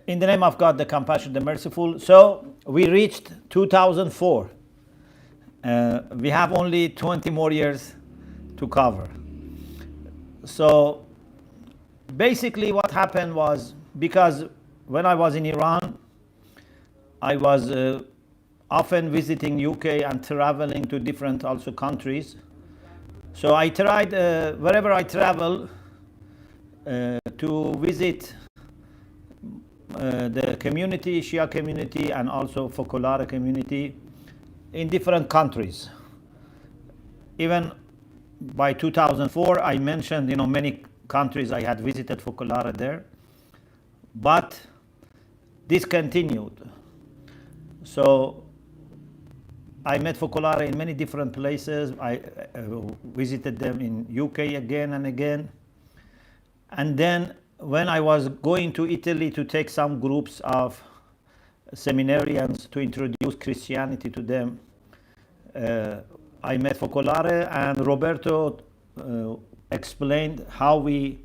In the name of God, the compassionate, the merciful. So we reached 2004. We have only 20 more years to cover. So basically what happened was, because when I was in Iran, I was often visiting UK and traveling to different also countries. So I tried, wherever I travel, to visit the community, Shia community, and also Focolare community in different countries. Even by 2004, I mentioned, many countries I had visited Focolare there, but this continued. So I met Focolare in many different places. I visited them in UK again and again. And then when I was going to Italy to take some groups of seminarians to introduce Christianity to them, I met Focolare, and Roberto explained how we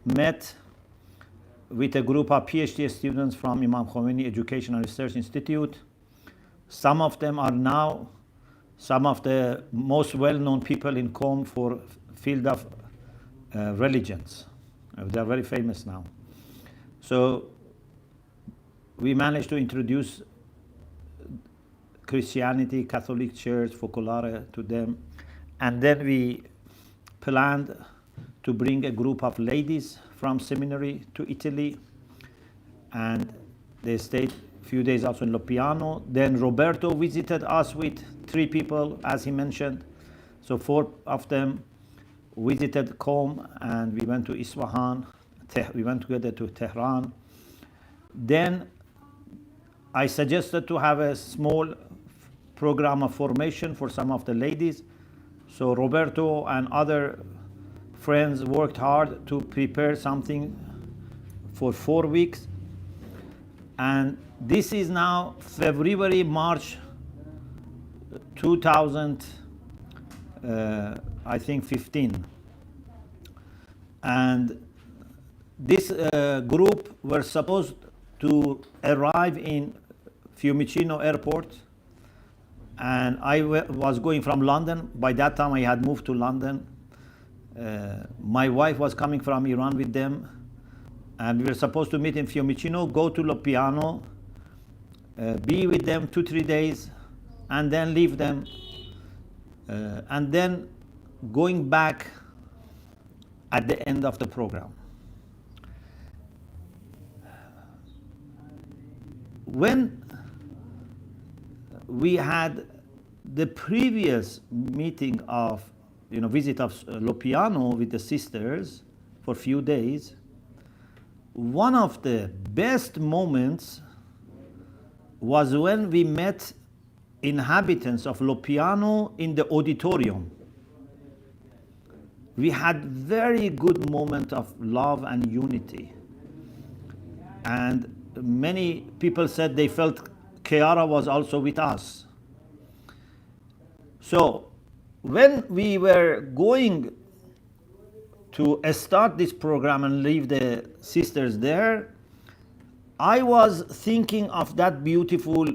met with a group of PhD students from Imam Khomeini Education and Research Institute. Some of them are now some of the most well-known people in Qom for field of religions. They are very famous now. So we managed to introduce Christianity, Catholic Church, Focolare to them. And then we planned to bring a group of ladies from seminary to Italy. And they stayed a few days also in Lopiano. Then Roberto visited us with 3 people, as he mentioned. So 4 of them visited Qom, and we went to Isfahan. We went together to Tehran. Then I suggested to have a small program of formation for some of the ladies. So Roberto and other friends worked hard to prepare something for 4 weeks. And this is now February, March 2015. And this group were supposed to arrive in Fiumicino airport, and I was going from London. By that time I had moved to London. My wife was coming from Iran with them, and we were supposed to meet in Fiumicino, go to Lopiano, be with them 2-3 days, and then leave them, and then going back at the end of the program. When we had the previous meeting of, visit of Lopiano with the sisters for a few days, one of the best moments was when we met inhabitants of Lopiano in the auditorium. We had very good moment of love and unity. And many people said they felt Chiara was also with us. So when we were going to start this program and leave the sisters there, I was thinking of that beautiful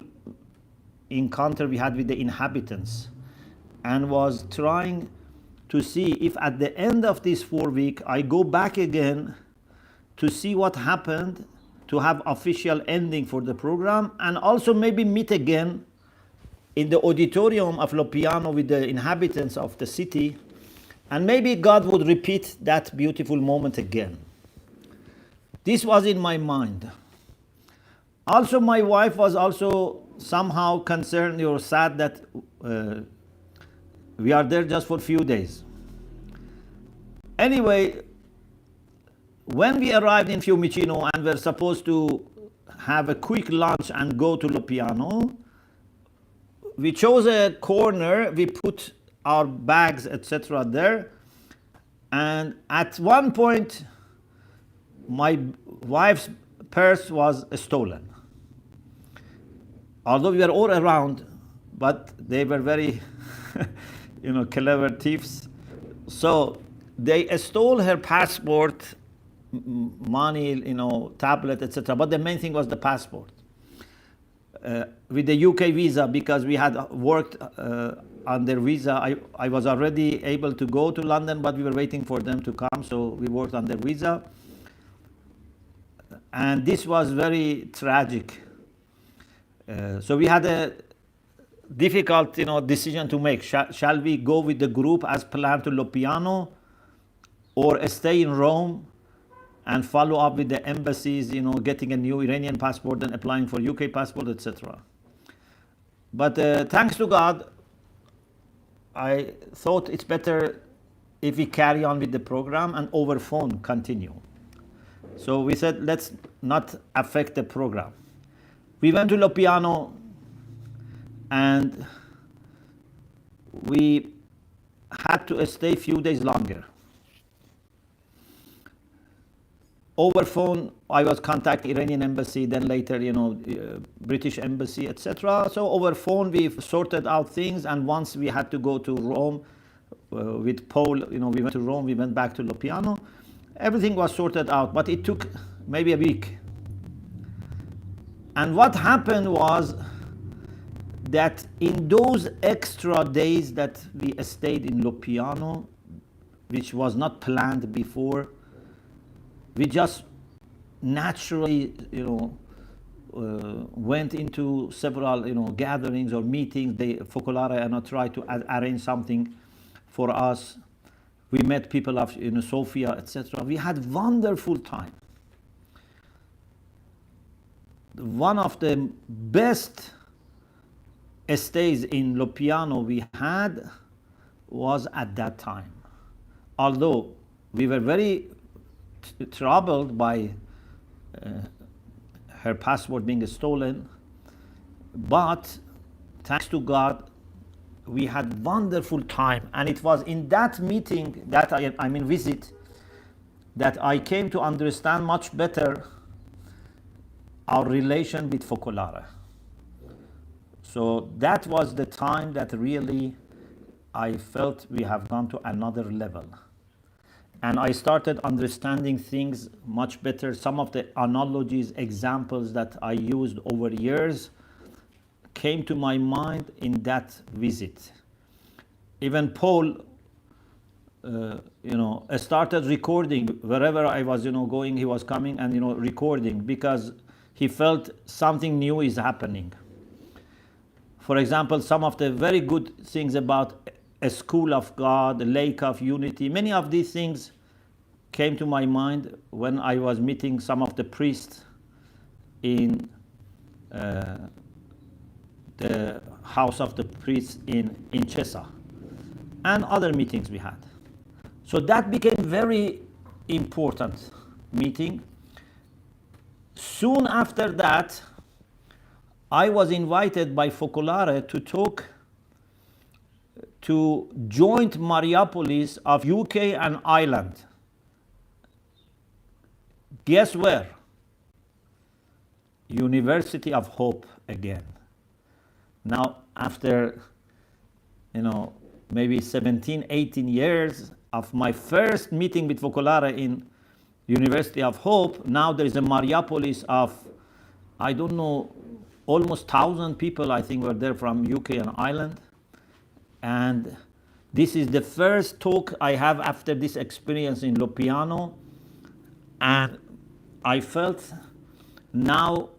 encounter we had with the inhabitants, and was trying to see if at the end of this 4 week I go back again to see what happened, to have official ending for the program, and also maybe meet again in the auditorium of Lopiano with the inhabitants of the city, and maybe God would repeat that beautiful moment again. This was in my mind. Also, my wife was also somehow concerned or sad that we are there just for a few days. Anyway, when we arrived in Fiumicino and were supposed to have a quick lunch and go to Lopiano, we chose a corner, we put our bags, etc. there, and at one point my wife's purse was stolen. Although we were all around, but they were very clever thieves. So they stole her passport money, tablet, etc. But the main thing was the passport. With the UK visa, because we had worked under visa, I was already able to go to London, but we were waiting for them to come, so we worked under visa. And this was very tragic. So we had a difficult, decision to make. Shall we go with the group as planned to Lopiano, or stay in Rome and follow up with the embassies, getting a new Iranian passport and applying for UK passport, etc. But thanks to God, I thought it's better if we carry on with the program and over phone continue. So we said, let's not affect the program. We went to Lopiano and we had to stay a few days longer. Over phone, I was contacting Iranian embassy, then later, British embassy, etc. So over phone, we sorted out things, and once we had to go to Rome with Paul, we went to Rome, we went back to Lopiano. Everything was sorted out, but it took maybe a week. And what happened was that in those extra days that we stayed in Lopiano, which was not planned before, we just naturally, went into several, gatherings or meetings. Focolare tried to arrange something for us. We met people of Sofia, etc. We had wonderful time. One of the best stays in Lopiano we had was at that time. Although we were very troubled by her passport being stolen, but thanks to God, we had wonderful time. And it was in that meeting, that visit, that I came to understand much better our relation with Focolare. So that was the time that really I felt we have gone to another level. And I started understanding things much better. Some of the analogies, examples that I used over years came to my mind in that visit. Even Paul, started recording wherever I was, going. He was coming and recording, because he felt something new is happening. For example, some of the very good things about a school of God, a lake of unity, many of these things came to my mind when I was meeting some of the priests in the house of the priests in Chesa, and other meetings we had. So that became very important meeting. Soon after that, I was invited by Focolare to talk to joint Mariapolis of UK and Ireland. Guess where? University of Hope again. Now, after, maybe 17, 18 years of my first meeting with Focolare in University of Hope, now there is a Mariapolis of, I don't know, almost 1,000 people, I think, were there from UK and Ireland. And this is the first talk I have after this experience in Lopiano. And I felt now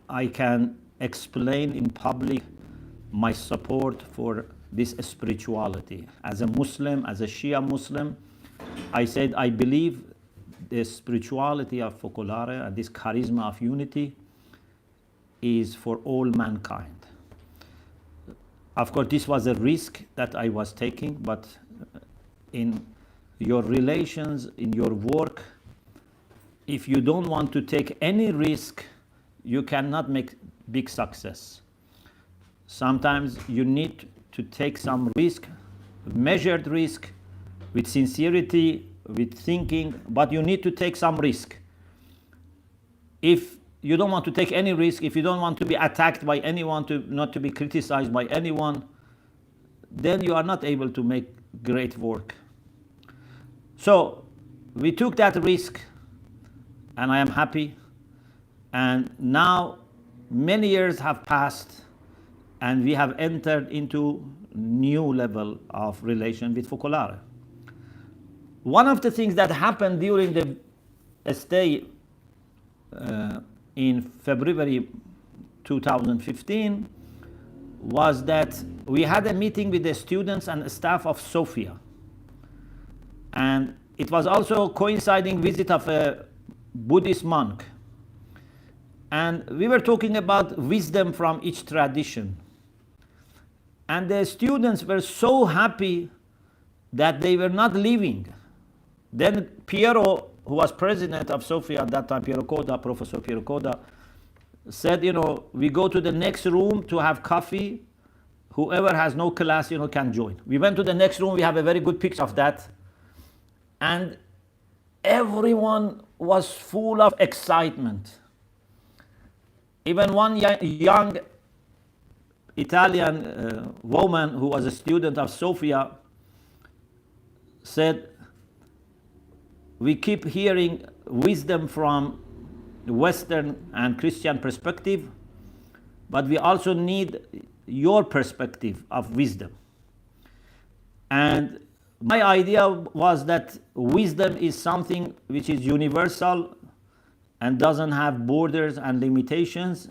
I can explain in public my support for this spirituality. As a Muslim, as a Shia Muslim, I said I believe the spirituality of Focolare and this charisma of unity is for all mankind. Of course, this was a risk that I was taking, but in your relations, in your work, if you don't want to take any risk, you cannot make big success. Sometimes you need to take some risk, measured risk, with sincerity, with thinking, but you need to take some risk. If you don't want to take any risk, if you don't want to be attacked by anyone, not to be criticized by anyone, then you are not able to make great work. So we took that risk and I am happy. And now many years have passed, and we have entered into new level of relation with Focolare. One of the things that happened during the stay in February 2015 was that we had a meeting with the students and staff of Sofia. And it was also coinciding visit of a Buddhist monk. And we were talking about wisdom from each tradition. And the students were so happy that they were not leaving. Then Piero, who was president of Sofia at that time, Professor Piero Coda, said, we go to the next room to have coffee. Whoever has no class, can join. We went to the next room. We have a very good picture of that. And everyone was full of excitement. Even one young Italian woman who was a student of Sofia said, we keep hearing wisdom from the Western and Christian perspective, but we also need your perspective of wisdom. And my idea was that wisdom is something which is universal and doesn't have borders and limitations,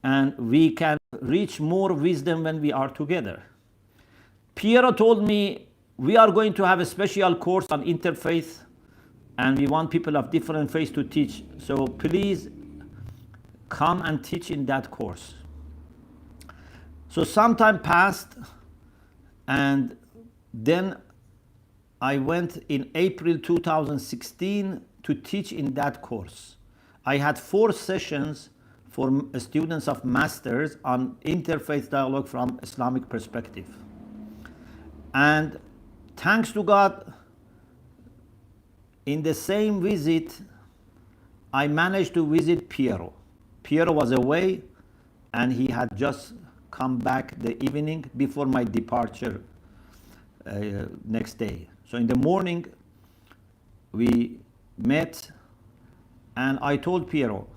and we can reach more wisdom when we are together. Piero told me we are going to have a special course on interfaith, and we want people of different faiths to teach. So please come and teach in that course. So some time passed, and then I went in April 2016 to teach in that course. I had 4 sessions for students of masters on interfaith dialogue from Islamic perspective. And thanks to God, in the same visit, I managed to visit Piero. Piero was away, and he had just come back the evening before my departure next day. So in the morning, we met, and I told Piero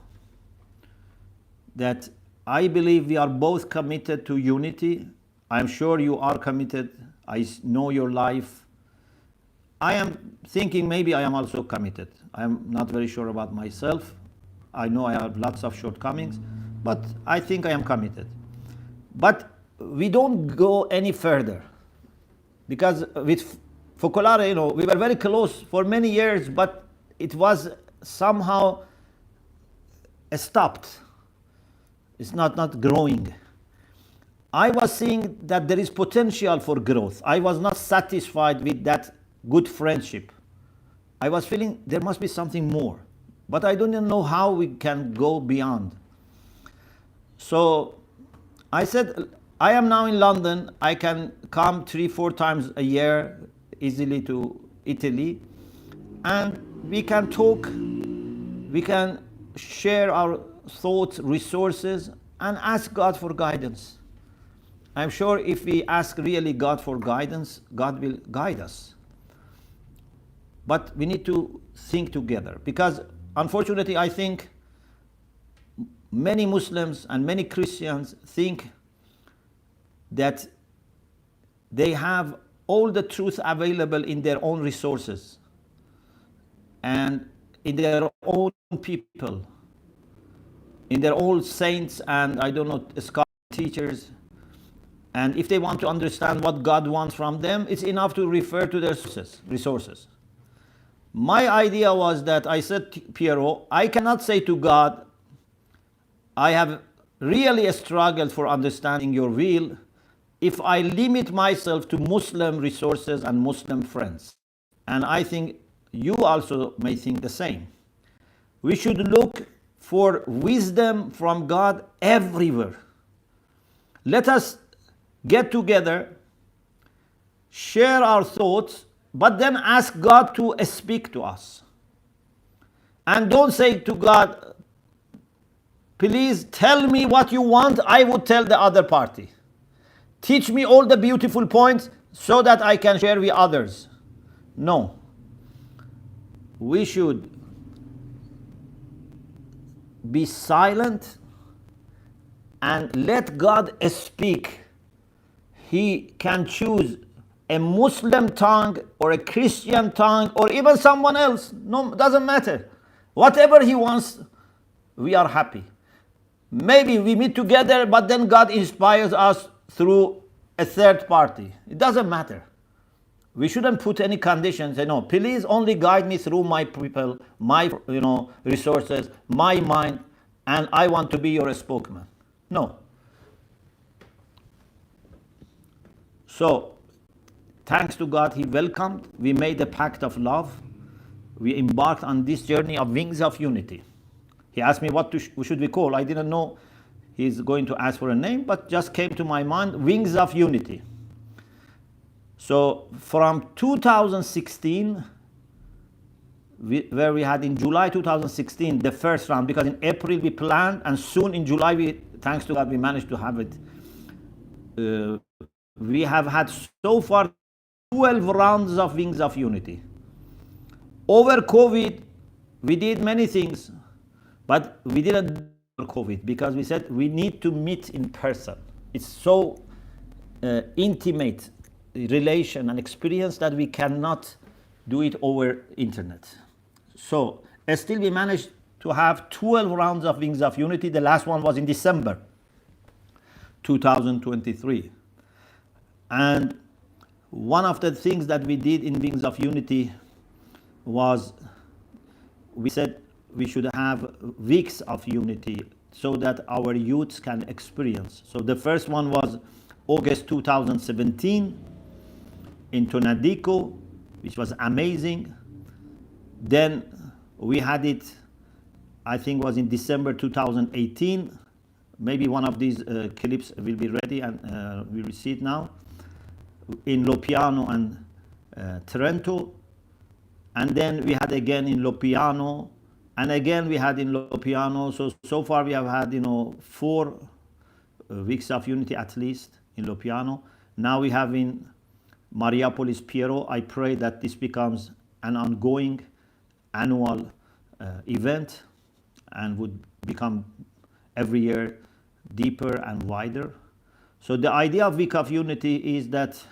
that I believe we are both committed to unity. I'm sure you are committed. I know your life. I am thinking maybe I am also committed. I am not very sure about myself. I know I have lots of shortcomings, but I think I am committed. But we don't go any further, because with Focolare, we were very close for many years, but it was somehow stopped. It's not growing. I was seeing that there is potential for growth. I was not satisfied with that good friendship. I was feeling there must be something more, but I don't even know how we can go beyond. So I said, I am now in London. I can come 3-4 times a year easily to Italy, and we can talk, we can share our thoughts, resources, and ask God for guidance. I'm sure if we ask really God for guidance, God will guide us. But we need to think together, because unfortunately I think many Muslims and many Christians think that they have all the truth available in their own resources and in their own people, in their own saints and scholar teachers. And if they want to understand what God wants from them, it's enough to refer to their resources. My idea was that I said to Piero, I cannot say to God, I have really struggled for understanding your will if I limit myself to Muslim resources and Muslim friends. And I think you also may think the same. We should look for wisdom from God everywhere. Let us get together, share our thoughts, but then ask God to speak to us. And don't say to God, please tell me what you want, I would tell the other party. Teach me all the beautiful points so that I can share with others. No. We should be silent and let God speak. He can choose a Muslim tongue or a Christian tongue or even someone else. No, doesn't matter. Whatever he wants, we are happy. Maybe we meet together, but then God inspires us through a third party. It doesn't matter. We shouldn't put any conditions. Say, no, please only guide me through my people, my resources, my mind, and I want to be your spokesman. No. So, thanks to God, He welcomed. We made a pact of love. We embarked on this journey of Wings of Unity. He asked me what should we call. I didn't know he's going to ask for a name, but just came to my mind, Wings of Unity. So from 2016, where we had in July 2016 the first round, because in April we planned, and soon in July, thanks to God, we managed to have it. We have had so far 12 rounds of Wings of Unity. Over COVID, we did many things, but we didn't do COVID because we said we need to meet in person. It's so intimate relation and experience that we cannot do it over internet. So still we managed to have 12 rounds of Wings of Unity. The last one was in December 2023. And one of the things that we did in Wings of Unity was we said we should have weeks of unity so that our youths can experience. So the first one was August 2017 in Tonadico, which was amazing. Then we had it, I think was in December 2018. Maybe one of these clips will be ready and we will see it now. In Lopiano and Trento. And then we had again in Lopiano, and again we had in Lopiano. So far we have had 4 weeks of unity at least in Lopiano. Now we have in Mariapolis Piero. I pray that this becomes an ongoing annual event and would become every year deeper and wider. So the idea of Week of Unity is that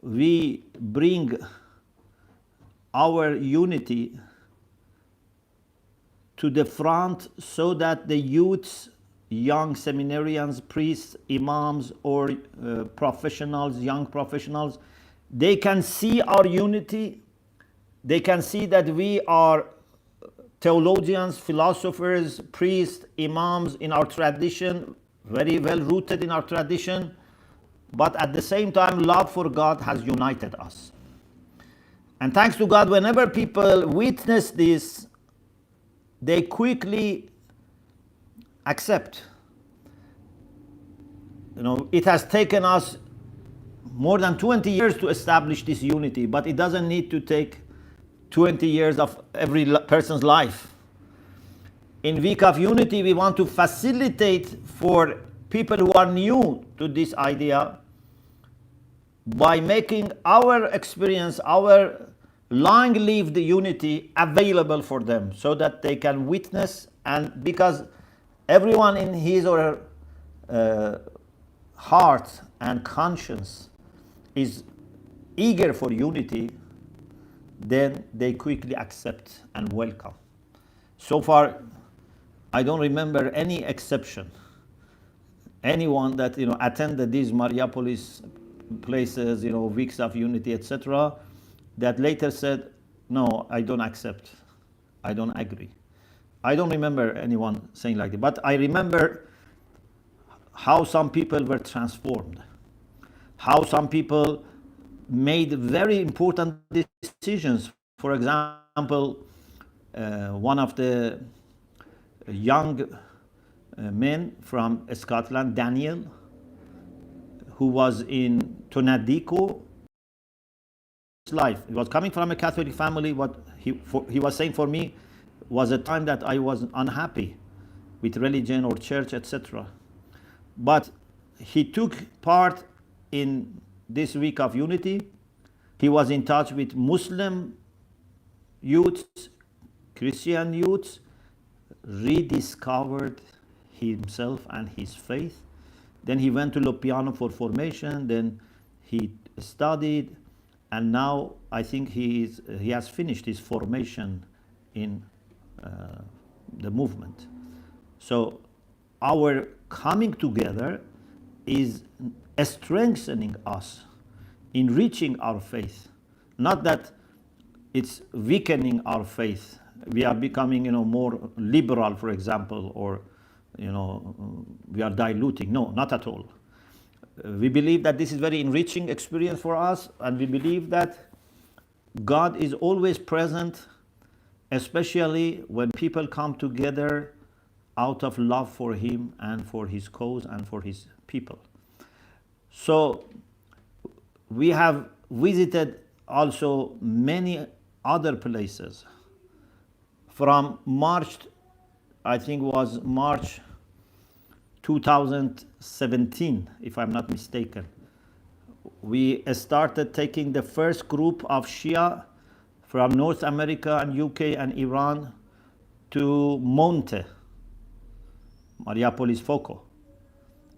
we bring our unity to the front so that the youths, young seminarians, priests, imams, or professionals, young professionals, they can see our unity. They can see that we are theologians, philosophers, priests, imams in our tradition, very well rooted in our tradition, but at the same time, love for God has united us. And thanks to God, whenever people witness this, they quickly accept. It has taken us more than 20 years to establish this unity, but it doesn't need to take 20 years of every person's life. In Week of Unity, we want to facilitate for people who are new to this idea by making our experience, our long-lived unity available for them so that they can witness, and because everyone in his or her heart and conscience is eager for unity, then they quickly accept and welcome. So far, I don't remember any exception. Anyone that attended these Mariapolis places, Weeks of Unity, etc., that later said, no, I don't accept, I don't agree. I don't remember anyone saying like that, but I remember how some people were transformed, how some people made very important decisions. For example, one of the young men from Scotland, Daniel, who was in Tonadico, life. He was coming from a Catholic family. What he was saying for me was a time that I was unhappy with religion or church, etc. But he took part in this Week of Unity. He was in touch with Muslim youths, Christian youths, rediscovered himself and his faith. Then he went to Lopiano for formation. Then he studied, and now I think he has finished his formation in the movement. So our coming together is strengthening us, enriching our faith. Not that it's weakening our faith. We are becoming, more liberal, for example, or, we are diluting. No, not at all. We believe that this is very enriching experience for us, and we believe that God is always present, especially when people come together out of love for Him and for His cause and for His people. So we have visited also many other places. From March, I think was March 2017, if I'm not mistaken, we started taking the first group of Shia from North America and UK and Iran to Monte, Mariapolis Foco.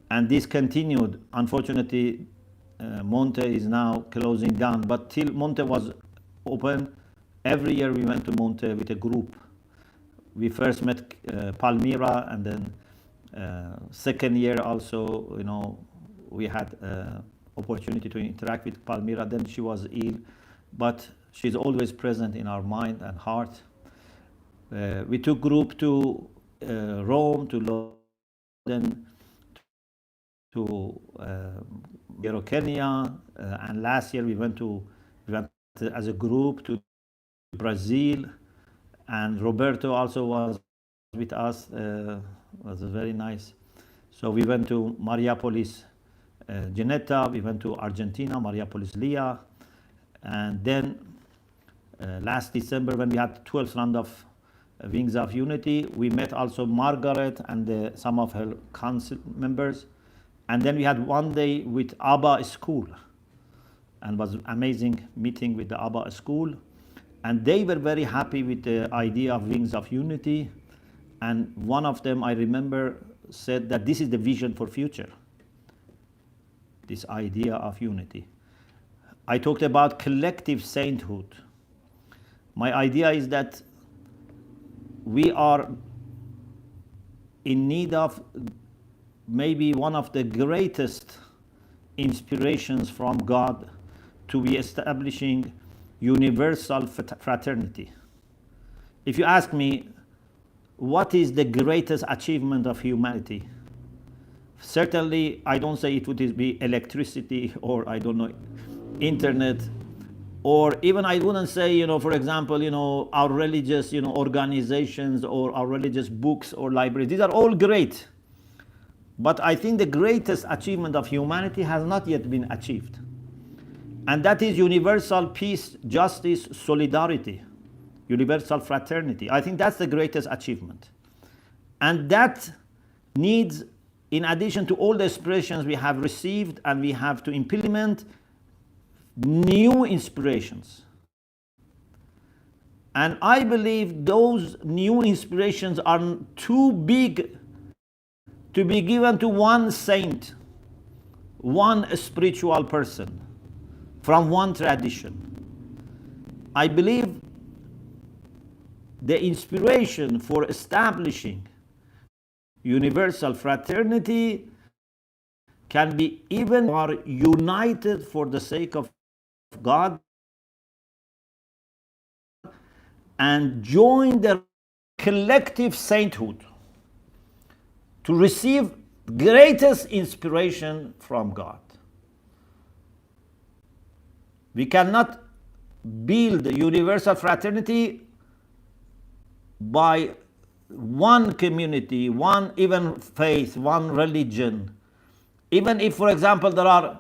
And this continued. Unfortunately, Monte is now closing down, but till Monte was open, every year we went to Monte with a group. We first met Palmyra, and then second year also, we had opportunity to interact with Palmyra. Then she was ill, but she's always present in our mind and heart. We took group to Rome, to London, to Kenya, and last year we went as a group to Brazil, and Roberto also was with us. Was very nice. So we went to Mariapolis Geneta, we went to Argentina, Mariapolis Lea, and then last December, when we had 12th round of Wings of Unity, we met also Margaret and some of her council members. And then we had one day with Abba School, and was amazing meeting with the Abba School. And they were very happy with the idea of Wings of Unity. And one of them, I remember, said that this is the vision for future, this idea of unity. I talked about collective sainthood. My idea is that we are in need of maybe one of the greatest inspirations from God to be establishing universal fraternity. If you ask me, what is the greatest achievement of humanity? Certainly, I don't say it would be electricity, or I don't know, internet, or even I wouldn't say, for example, our religious, organizations, or our religious books or libraries. These are all great. But I think the greatest achievement of humanity has not yet been achieved. And that is universal peace, justice, solidarity, universal fraternity. I think that's the greatest achievement. And that needs, in addition to all the inspirations we have received, and we have to implement new inspirations. And I believe those new inspirations are too big to be given to one saint, one spiritual person, from one tradition. I believe the inspiration for establishing universal fraternity can be even more united for the sake of God and join the collective sainthood to receive greatest inspiration from God. We cannot build universal fraternity by one community, one even faith, one religion. Even if, for example, there are,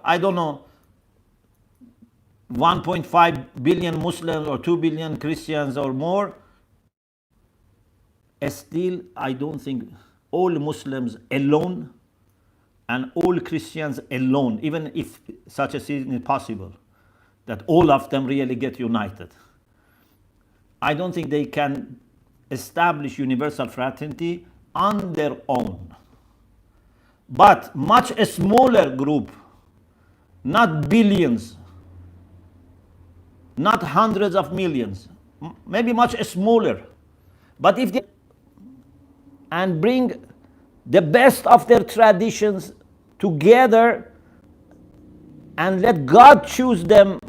1.5 billion Muslims or 2 billion Christians or more, still I don't think all Muslims alone and all Christians alone, even if such a thing is possible, that all of them really get united. I don't think they can establish universal fraternity on their own. But much a smaller group, not billions, not hundreds of millions, maybe much smaller. But if they and bring the best of their traditions together and let God choose them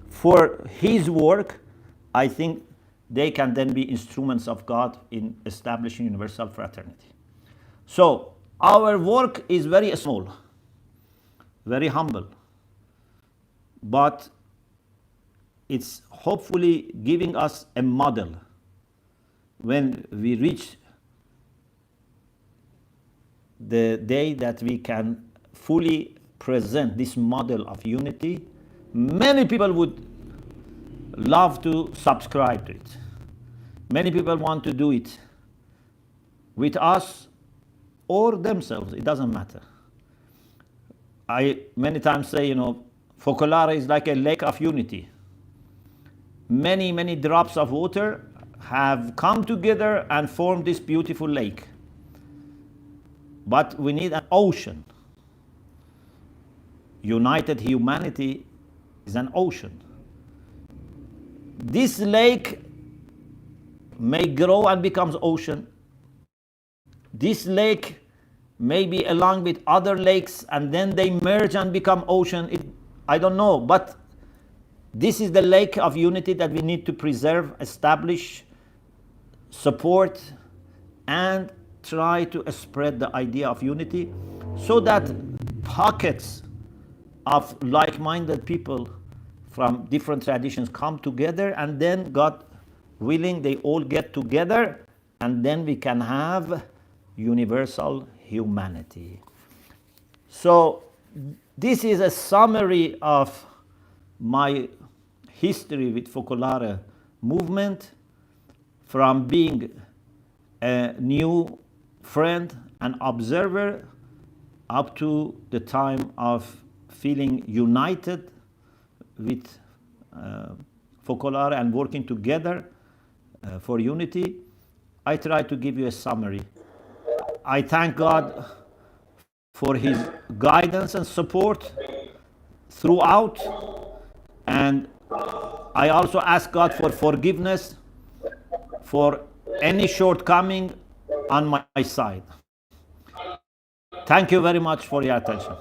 for His work, I think they can then be instruments of God in establishing universal fraternity. So our work is very small, very humble, but it's hopefully giving us a model when we reach the day that we can fully present this model of unity. Many people would love to subscribe to it. Many people want to do it with us or themselves, it doesn't matter. I many times say, Focolare is like a lake of unity. Many, many drops of water have come together and formed this beautiful lake. But we need an ocean. United humanity is an ocean. This lake may grow and becomes ocean. This lake may be along with other lakes and then they merge and become ocean. I don't know, but this is the lake of unity that we need to preserve, establish, support, and try to spread the idea of unity so that pockets of like-minded people from different traditions come together, and then, God willing, they all get together, and then we can have universal humanity. So this is a summary of my history with Focolare movement, from being a new friend and observer up to the time of feeling united with Focolare and working together for unity. I try to give you a summary. I thank God for His guidance and support throughout, and I also ask God for forgiveness for any shortcoming on my side. Thank you very much for your attention.